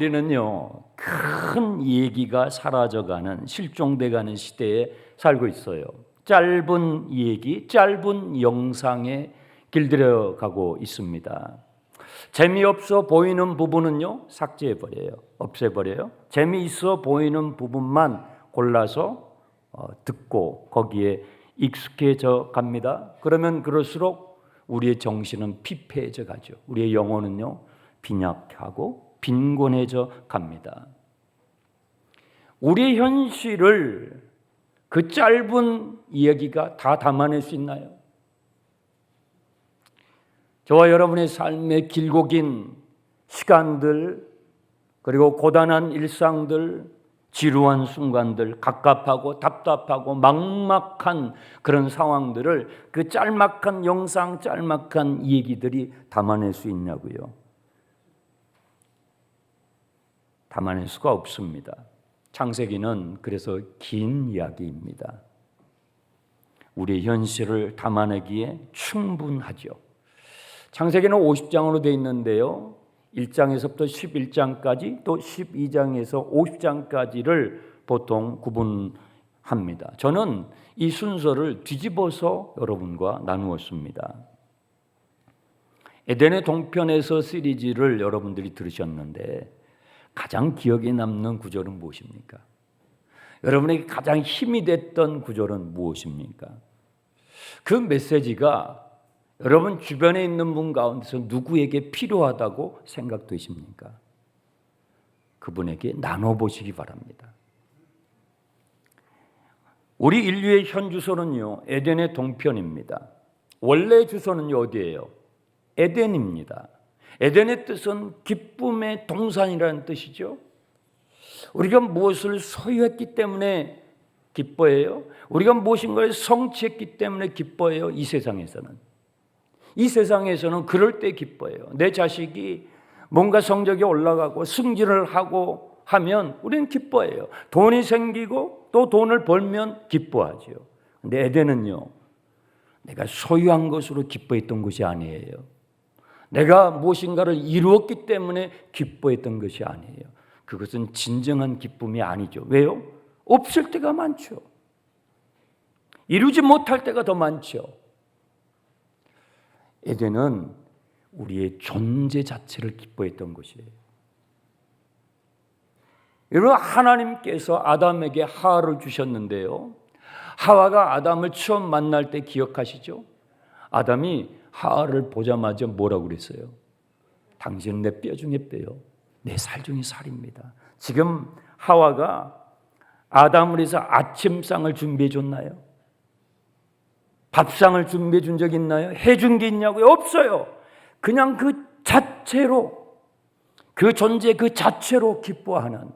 우리는요, 큰 얘기가 사라져가는, 실종돼가는 시대에 살고 있어요. 짧은 얘기, 짧은 영상에 길들여가고 있습니다. 재미없어 보이는 부분은요, 삭제해버려요. 없애버려요. 재미있어 보이는 부분만 골라서 듣고 거기에 익숙해져 갑니다. 그러면 그럴수록 우리의 정신은 피폐해져 가죠. 우리의 영혼은요, 빈약하고 빈곤해져 갑니다. 우리의 현실을 그 짧은 이야기가 다 담아낼 수 있나요? 저와 여러분의 삶의 길고 긴 시간들, 그리고 고단한 일상들, 지루한 순간들, 갑갑하고 답답하고 막막한 그런 상황들을 그 짤막한 영상, 짤막한 얘기들이 담아낼 수 있냐고요? 담아낼 수가 없습니다. 창세기는 그래서 긴 이야기입니다. 우리의 현실을 담아내기에 충분하죠. 창세기는 50장으로 되어 있는데요, 1장에서부터 11장까지, 또 12장에서 50장까지를 보통 구분합니다. 저는 이 순서를 뒤집어서 여러분과 나누었습니다. 에덴의 동편에서 시리즈를 여러분들이 들으셨는데 가장 기억에 남는 구절은 무엇입니까? 여러분에게 가장 힘이 됐던 구절은 무엇입니까? 그 메시지가 여러분 주변에 있는 분 가운데서 누구에게 필요하다고 생각되십니까? 그분에게 나눠보시기 바랍니다. 우리 인류의 현 주소는요, 에덴의 동편입니다. 원래 주소는요, 어디예요? 에덴입니다. 에덴의 뜻은 기쁨의 동산이라는 뜻이죠. 우리가 무엇을 소유했기 때문에 기뻐해요? 우리가 무엇인가를 성취했기 때문에 기뻐해요? 이 세상에서는. 이 세상에서는 그럴 때 기뻐해요. 내 자식이 뭔가 성적이 올라가고 승진을 하고 하면 우리는 기뻐해요. 돈이 생기고 또 돈을 벌면 기뻐하죠. 근데 에덴은요, 내가 소유한 것으로 기뻐했던 것이 아니에요. 내가 무엇인가를 이루었기 때문에 기뻐했던 것이 아니에요. 그것은 진정한 기쁨이 아니죠. 왜요? 없을 때가 많죠. 이루지 못할 때가 더 많죠. 에덴은 우리의 존재 자체를 기뻐했던 것이에요. 여러분, 하나님께서 아담에게 하와를 주셨는데요, 하와가 아담을 처음 만날 때 기억하시죠? 아담이 하와를 보자마자 뭐라고 그랬어요? 당신은 내 뼈 중에 뼈요, 내 살 중에 살입니다. 지금 하와가 아담을 위해서 아침상을 준비해 줬나요? 밥상을 준비해 준 적 있나요? 해준 게 있냐고요? 없어요. 그냥 그 자체로, 그 존재 그 자체로 기뻐하는,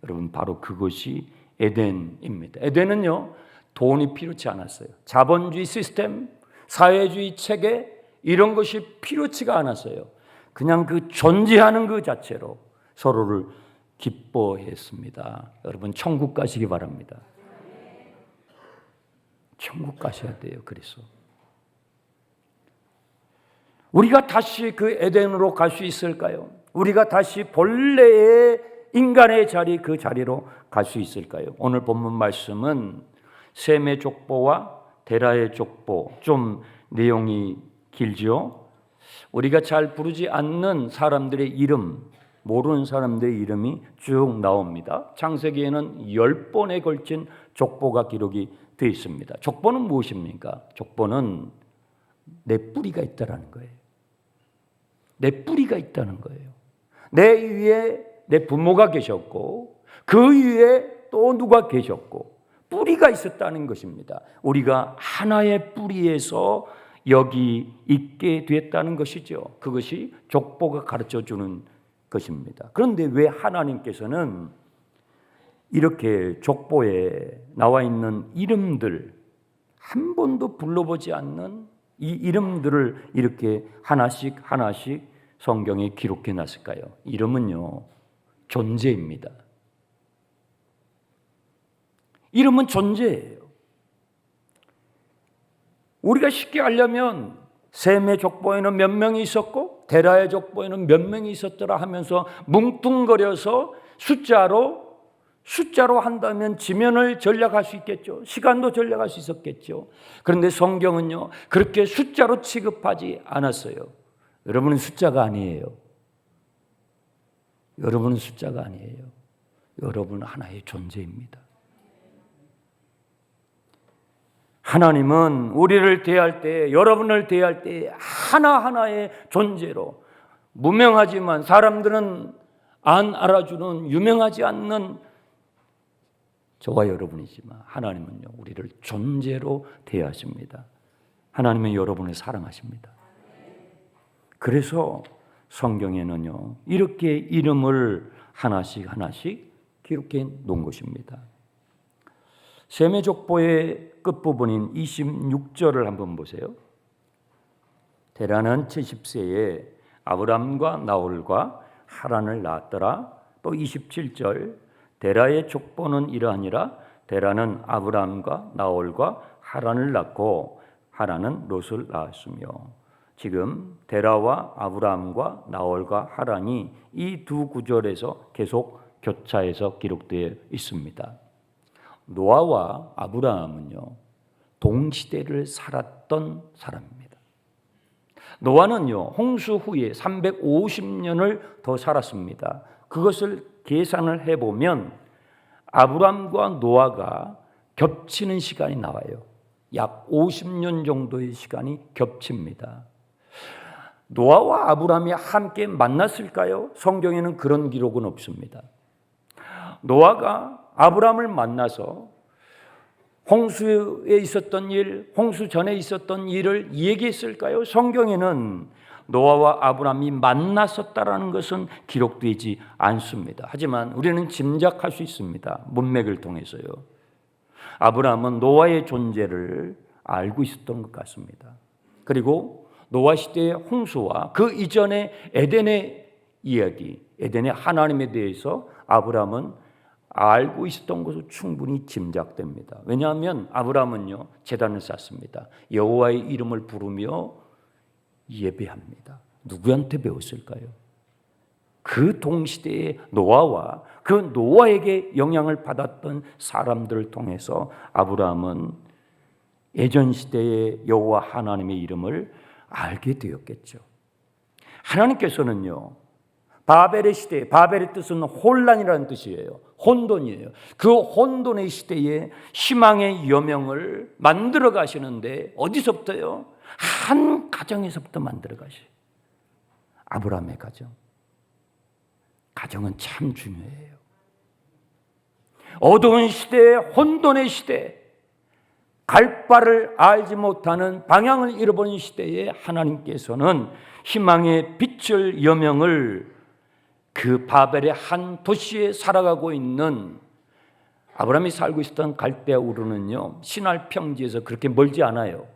여러분, 바로 그것이 에덴입니다. 에덴은요, 돈이 필요치 않았어요. 자본주의 시스템, 사회주의 체계, 이런 것이 필요치가 않았어요. 그냥 그 존재하는 그 자체로 서로를 기뻐했습니다. 여러분, 천국 가시기 바랍니다. 천국 가셔야 돼요. 그래서 우리가 다시 그 에덴으로 갈 수 있을까요? 우리가 다시 본래의 인간의 자리, 그 자리로 갈 수 있을까요? 오늘 본문 말씀은 셈의 족보와 데라의 족보, 좀 내용이 길죠. 우리가 잘 부르지 않는 사람들의 이름, 모르는 사람들의 이름이 쭉 나옵니다. 창세기에는 10번에 걸친 족보가 기록이 되어 있습니다. 족보는 무엇입니까? 족보는 내 뿌리가 있다는 거예요. 내 뿌리가 있다는 거예요. 내 위에 내 부모가 계셨고 그 위에 또 누가 계셨고 뿌리가 있었다는 것입니다. 우리가 하나의 뿌리에서 여기 있게 됐다는 것이죠. 그것이 족보가 가르쳐주는 것입니다. 그런데 왜 하나님께서는 이렇게 족보에 나와 있는 이름들, 한 번도 불러보지 않는 이 이름들을 이렇게 하나씩 하나씩 성경에 기록해 놨을까요? 이름은요, 존재입니다. 이름은 존재예요. 우리가 쉽게 알려면 셈의 족보에는 몇 명이 있었고 데라의 족보에는 몇 명이 있었더라 하면서 뭉뚱거려서 숫자로 한다면 지면을 전략할 수 있겠죠. 시간도 전략할 수 있었겠죠. 그런데 성경은요, 그렇게 숫자로 취급하지 않았어요. 여러분은 숫자가 아니에요. 여러분은 숫자가 아니에요. 여러분은 하나의 존재입니다. 하나님은 우리를 대할 때, 여러분을 대할 때 하나하나의 존재로, 무명하지만 사람들은 안 알아주는, 유명하지 않는 저와 여러분이지만 하나님은요, 우리를 존재로 대하십니다. 하나님은 여러분을 사랑하십니다. 그래서 성경에는요, 이렇게 이름을 하나씩 기록해 놓은 것입니다. 셈의 족보의 끝부분인 26절을 한번 보세요. 데라는 70세에 아브람과 나홀과 하란을 낳았더라. 또 27절, 데라의 족보는 이러하니라. 데라는 아브람과 나홀과 하란을 낳고 하란은 롯을 낳았으며, 지금 데라와 아브람과 나홀과 하란이 이 두 구절에서 계속 교차해서 기록되어 있습니다. 노아와 아브라함은요, 동시대를 살았던 사람입니다. 노아는요, 홍수 후에 350년을 더 살았습니다. 그것을 계산을 해보면 아브람과 노아가 겹치는 시간이 나와요. 약 50년 정도의 시간이 겹칩니다. 노아와 아브람이 함께 만났을까요? 성경에는 그런 기록은 없습니다. 노아가 아브람을 만나서 홍수에 있었던 일, 홍수 전에 있었던 일을 얘기했을까요? 성경에는 노아와 아브람이 만났었다라는 것은 기록되지 않습니다. 하지만 우리는 짐작할 수 있습니다. 문맥을 통해서요. 아브람은 노아의 존재를 알고 있었던 것 같습니다. 그리고 노아 시대의 홍수와 그 이전의 에덴의 이야기, 에덴의 하나님에 대해서 아브람은 알고 있었던 것으로 충분히 짐작됩니다. 왜냐하면 아브람은요, 제단을 쌓습니다. 여호와의 이름을 부르며 예배합니다. 누구한테 배웠을까요? 그 동시대의 노아와 그 노아에게 영향을 받았던 사람들을 통해서 아브람은 예전 시대의 여호와 하나님의 이름을 알게 되었겠죠. 하나님께서는요, 바벨의 시대, 바벨의 뜻은 혼란이라는 뜻이에요. 혼돈이에요. 그 혼돈의 시대에 희망의 여명을 만들어 가시는데 어디서부터요? 한 가정에서부터 만들어 가셔요. 아브라함의 가정. 가정은 참 중요해요. 어두운 시대, 혼돈의 시대, 갈 바를 알지 못하는, 방향을 잃어버린 시대에 하나님께서는 희망의 빛을 여명을 그 바벨의 한 도시에 살아가고 있는, 아브라함이 살고 있었던 갈대아 우르는요, 시날 평지에서 그렇게 멀지 않아요.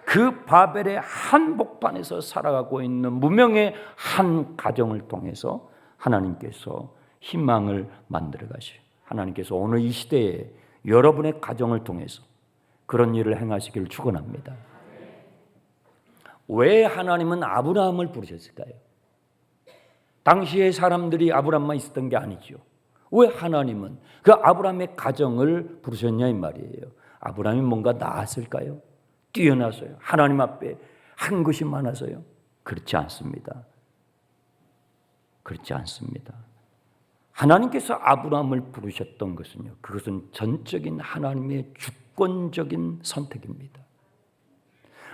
그 바벨의 한 복판에서 살아가고 있는 무명의 한 가정을 통해서 하나님께서 희망을 만들어 가셔요. 하나님께서 오늘 이 시대에 여러분의 가정을 통해서 그런 일을 행하시기를 축원합니다. 왜 하나님은 아브라함을 부르셨을까요? 당시의 사람들이 아브라함만 있었던 게 아니죠. 왜 하나님은 그 아브라함의 가정을 부르셨냐 이 말이에요. 아브라함이 뭔가 나았을까요? 뛰어나서요? 하나님 앞에 한 것이 많아서요? 그렇지 않습니다. 그렇지 않습니다. 하나님께서 아브라함을 부르셨던 것은요, 그것은 전적인 하나님의 주권적인 선택입니다.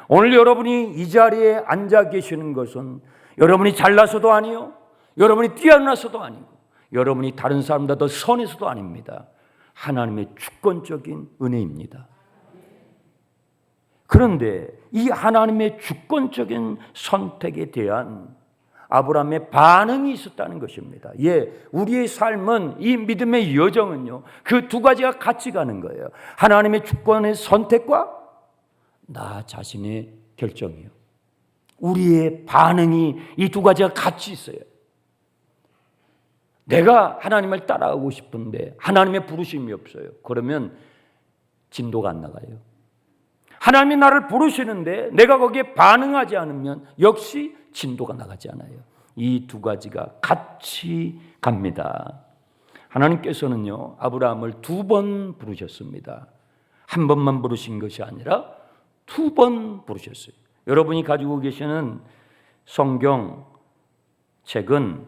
오늘 여러분이 이 자리에 앉아 계시는 것은 여러분이 잘나서도 아니요, 여러분이 뛰어나서도 아니고, 여러분이 다른 사람보다 더 선해서도 아닙니다. 하나님의 주권적인 은혜입니다. 그런데 이 하나님의 주권적인 선택에 대한 아브라함의 반응이 있었다는 것입니다. 우리의 삶은, 이 믿음의 여정은요, 그 두 가지가 같이 가는 거예요. 하나님의 주권의 선택과 나 자신의 결정이요. 우리의 반응이 이 두 가지가 같이 있어요. 내가 하나님을 따라가고 싶은데 하나님의 부르심이 없어요. 그러면 진도가 안 나가요. 하나님이 나를 부르시는데 내가 거기에 반응하지 않으면 역시 진도가 나가지 않아요. 이 두 가지가 같이 갑니다. 하나님께서는요, 아브라함을 2번 부르셨습니다. 한 번만 부르신 것이 아니라 2번 부르셨어요. 여러분이 가지고 계시는 성경 책은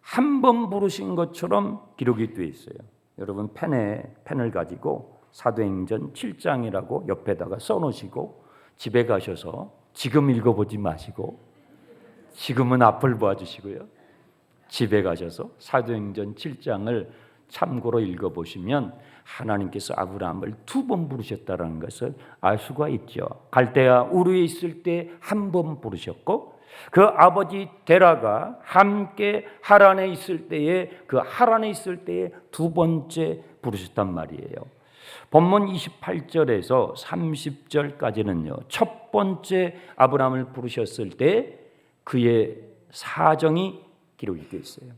한 번 부르신 것처럼 기록이 되어 있어요. 여러분 펜을 가지고 사도행전 7장이라고 옆에다가 써놓으시고 집에 가셔서 지금 읽어보지 마시고 지금은 앞을 봐주시고요. 집에 가셔서 사도행전 7장을 참고로 읽어보시면 하나님께서 아브라함을 2번 부르셨다는 것을 알 수가 있죠. 갈대아 우르에 있을 때 한 번 부르셨고 그 아버지 데라가 함께 하란에 있을 때에 그 하란에 있을 때에 2번째 부르셨단 말이에요. 본문 28절에서 30절까지는요. 첫 번째 아브라함을 부르셨을 때 그의 사정이 기록이 되어 있어요.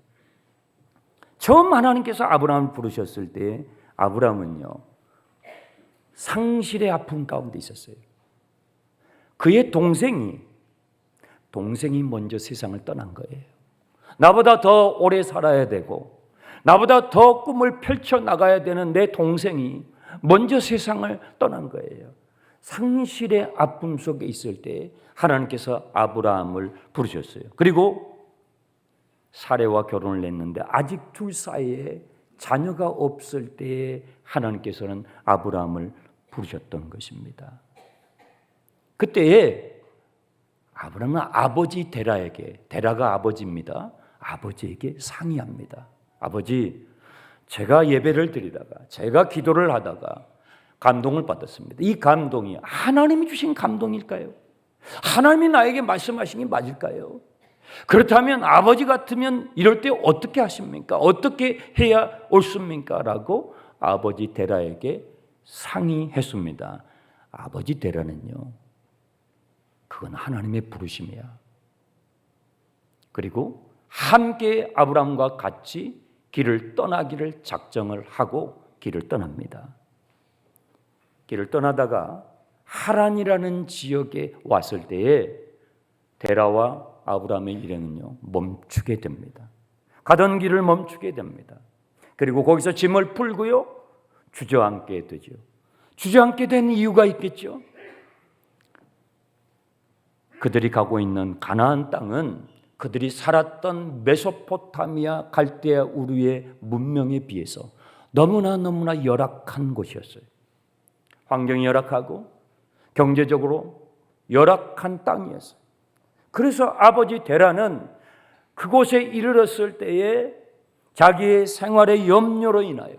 처음 하나님께서 아브라함을 부르셨을 때 아브라함은요. 상실의 아픔 가운데 있었어요. 그의 동생이 먼저 세상을 떠난 거예요. 나보다 더 오래 살아야 되고 나보다 더 꿈을 펼쳐나가야 되는 내 동생이 먼저 세상을 떠난 거예요. 상실의 아픔 속에 있을 때 하나님께서 아브라함을 부르셨어요. 그리고 사레와 결혼을 했는데 아직 둘 사이에 자녀가 없을 때에 하나님께서는 아브라함을 부르셨던 것입니다. 그때에 아브라함은 아버지 데라가 아버지입니다. 아버지에게 상의합니다. 아버지, 제가 예배를 드리다가 제가 기도를 하다가 감동을 받았습니다. 이 감동이 하나님이 주신 감동일까요? 하나님이 나에게 말씀하신 게 맞을까요? 그렇다면 아버지 같으면 이럴 때 어떻게 하십니까? 어떻게 해야 옳습니까? 라고 아버지 데라에게 상의했습니다. 아버지 데라는요, 그건 하나님의 부르심이야. 그리고 함께 아브라함과 같이 길을 떠나기를 작정을 하고 길을 떠납니다. 길을 떠나다가 하란이라는 지역에 왔을 때에 데라와 아브라함의 일행은요 멈추게 됩니다. 가던 길을 멈추게 됩니다. 그리고 거기서 짐을 풀고요 주저앉게 되죠. 주저앉게 된 이유가 있겠죠. 그들이 가고 있는 가나안 땅은 그들이 살았던 메소포타미아 갈대아 우르의 문명에 비해서 너무나 열악한 곳이었어요. 환경이 열악하고 경제적으로 열악한 땅이었어요. 그래서 아버지 데라는 그곳에 이르렀을 때에 자기의 생활의 염려로 인하여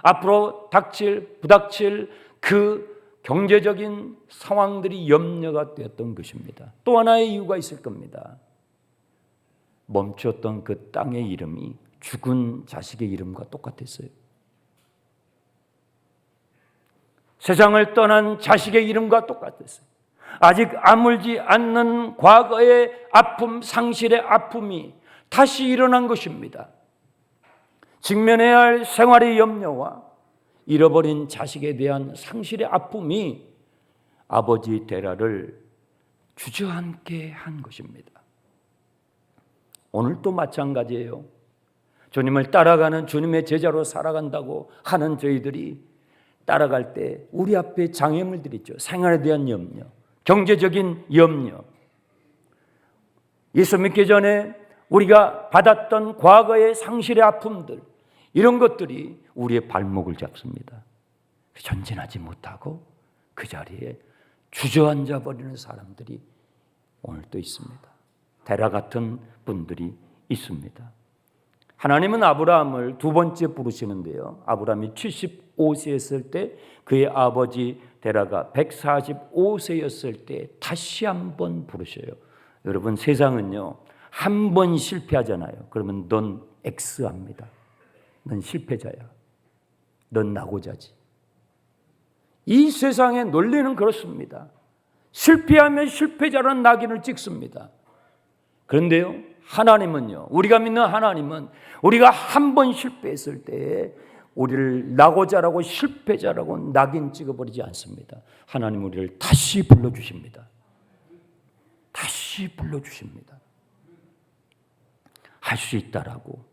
앞으로 부닥칠 그 경제적인 상황들이 염려가 되었던 것입니다. 또 하나의 이유가 있을 겁니다. 멈췄던 그 땅의 이름이 죽은 자식의 이름과 똑같았어요. 세상을 떠난 자식의 이름과 똑같았어요. 아직 아물지 않는 과거의 아픔, 상실의 아픔이 다시 일어난 것입니다. 직면해야 할 생활의 염려와 잃어버린 자식에 대한 상실의 아픔이 아버지 데라를 주저앉게 한 것입니다. 오늘도 마찬가지예요. 주님을 따라가는 주님의 제자로 살아간다고 하는 저희들이 따라갈 때 우리 앞에 장애물들이 있죠. 생활에 대한 염려, 경제적인 염려. 예수 믿기 전에 우리가 받았던 과거의 상실의 아픔들, 이런 것들이 우리의 발목을 잡습니다. 전진하지 못하고 그 자리에 주저앉아 버리는 사람들이 오늘도 있습니다. 데라 같은 분들이 있습니다. 하나님은 아브라함을 2번째 부르시는데요. 아브라함이 75세였을 때 그의 아버지 데라가 145세였을 때 다시 한번 부르셔요. 여러분, 세상은요 한 번 실패하잖아요. 그러면 넌 X합니다. 넌 실패자야. 넌 낙오자지. 이 세상의 논리는 그렇습니다. 실패하면 실패자라는 낙인을 찍습니다. 그런데요, 하나님은요, 우리가 믿는 하나님은 우리가 한 번 실패했을 때 우리를 낙오자라고 실패자라고 낙인 찍어버리지 않습니다. 하나님 우리를 다시 불러주십니다. 다시 불러주십니다. 할 수 있다라고.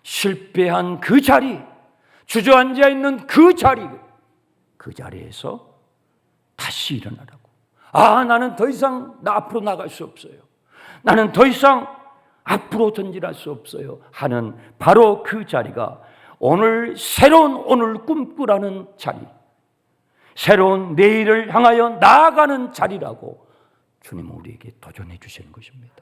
실패한 그 자리, 주저앉아 있는 그 자리에서 다시 일어나라고. 나는 더 이상 앞으로 나갈 수 없어요. 나는 더 이상 앞으로 전진할 수 없어요 하는 바로 그 자리가 오늘 새로운 오늘 꿈꾸라는 자리, 새로운 내일을 향하여 나아가는 자리라고 주님은 우리에게 도전해 주시는 것입니다.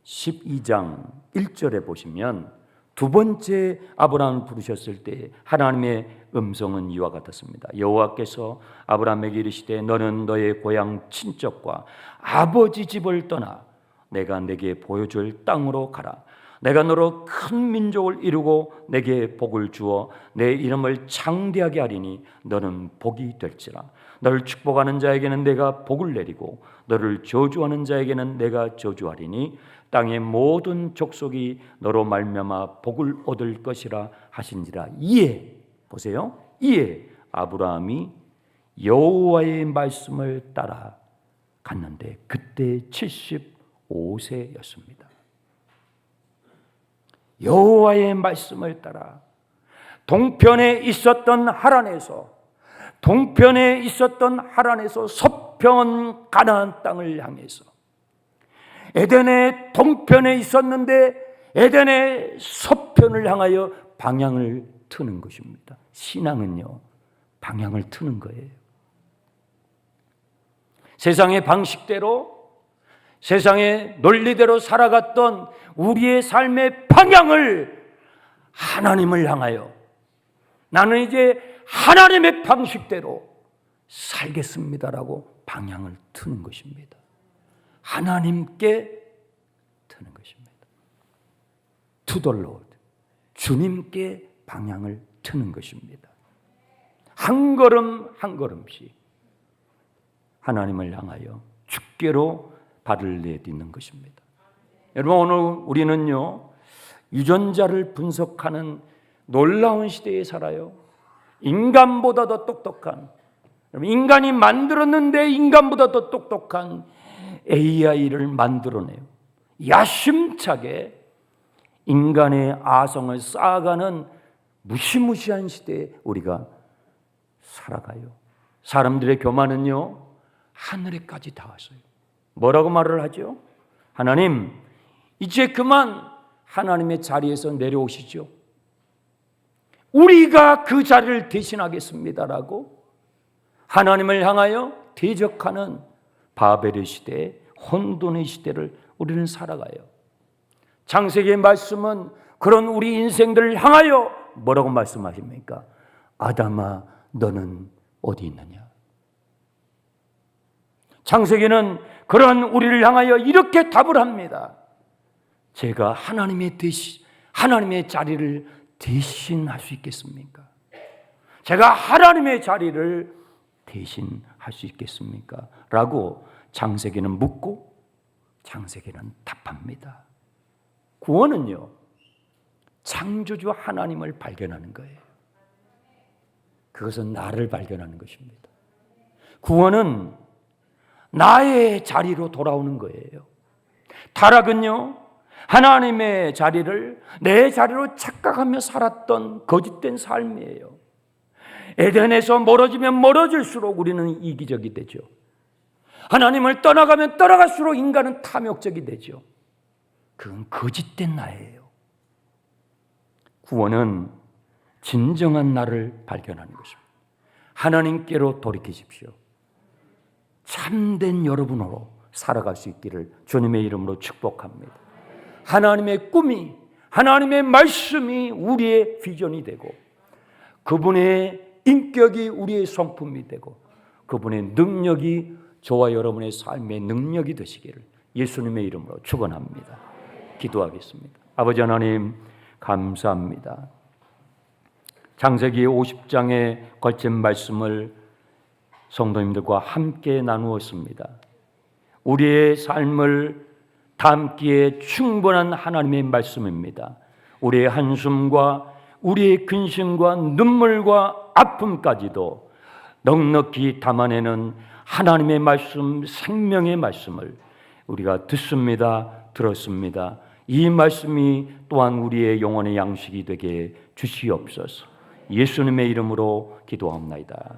12장 1절에 보시면 두 번째 아브라함을 부르셨을 때 하나님의 음성은 이와 같았습니다. 여호와께서 아브라함에게 이르시되 너는 너의 고향 친척과 아버지 집을 떠나 내가 내게 보여줄 땅으로 가라. 내가 너로 큰 민족을 이루고 내게 복을 주어 내 이름을 창대하게 하리니 너는 복이 될지라. 너를 축복하는 자에게는 내가 복을 내리고 너를 저주하는 자에게는 내가 저주하리니 땅의 모든 족속이 너로 말미암아 복을 얻을 것이라 하신지라. 이에 보세요. 이에 아브라함이 여호와의 말씀을 따라 갔는데 그때 75세였습니다. 여호와의 말씀을 따라 동편에 있었던 하란에서 서편 가나안 땅을 향해서 에덴의 동편에 있었는데 에덴의 서편을 향하여 방향을 트는 것입니다. 신앙은요, 방향을 트는 거예요. 세상의 방식대로, 세상의 논리대로 살아갔던 우리의 삶의 방향을 하나님을 향하여 나는 이제 하나님의 방식대로 살겠습니다라고 방향을 트는 것입니다. 하나님께 트는 것입니다. To the Lord. 주님께 방향을 트는 것입니다. 한 걸음 한 걸음씩 하나님을 향하여 주께로 발을 내딛는 것입니다. 여러분, 오늘 우리는요, 유전자를 분석하는 놀라운 시대에 살아요. 인간보다 더 똑똑한, 인간이 만들었는데 인간보다 더 똑똑한 AI를 만들어내요. 야심차게 인간의 아성을 쌓아가는 무시무시한 시대에 우리가 살아가요. 사람들의 교만은요, 하늘에까지 닿았어요. 뭐라고 말을 하죠? 하나님, 이제 그만 하나님의 자리에서 내려오시죠. 우리가 그 자리를 대신하겠습니다라고 하나님을 향하여 대적하는 바벨의 시대, 혼돈의 시대를 우리는 살아가요. 창세기의 말씀은 그런 우리 인생들을 향하여 뭐라고 말씀하십니까? 아담아, 너는 어디 있느냐? 창세기는 그런 우리를 향하여 이렇게 답을 합니다. 제가 하나님의 자리를 대신할 수 있겠습니까? 제가 하나님의 자리를 대신할 수 있겠습니까? 라고 창세기는 묻고 창세기는 답합니다. 구원은요, 창조주 하나님을 발견하는 거예요. 그것은 나를 발견하는 것입니다. 구원은 나의 자리로 돌아오는 거예요. 타락은요, 하나님의 자리를 내 자리로 착각하며 살았던 거짓된 삶이에요. 에덴에서 멀어지면 멀어질수록 우리는 이기적이 되죠. 하나님을 떠나가면 떠나갈수록 인간은 탐욕적이 되죠. 그건 거짓된 나예요. 구원은 진정한 나를 발견하는 것입니다. 하나님께로 돌이키십시오. 참된 여러분으로 살아갈 수 있기를 주님의 이름으로 축복합니다. 하나님의 꿈이, 하나님의 말씀이 우리의 비전이 되고 그분의 인격이 우리의 성품이 되고 그분의 능력이 저와 여러분의 삶의 능력이 되시기를 예수님의 이름으로 축원합니다. 기도하겠습니다. 아버지 하나님, 감사합니다. 창세기 50장에 걸친 말씀을 성도님들과 함께 나누었습니다. 우리의 삶을 담기에 충분한 하나님의 말씀입니다. 우리의 한숨과 우리의 근심과 눈물과 아픔까지도 넉넉히 담아내는 하나님의 말씀, 생명의 말씀을 우리가 듣습니다, 들었습니다. 이 말씀이 또한 우리의 영혼의 양식이 되게 주시옵소서. 예수님의 이름으로 기도합니다.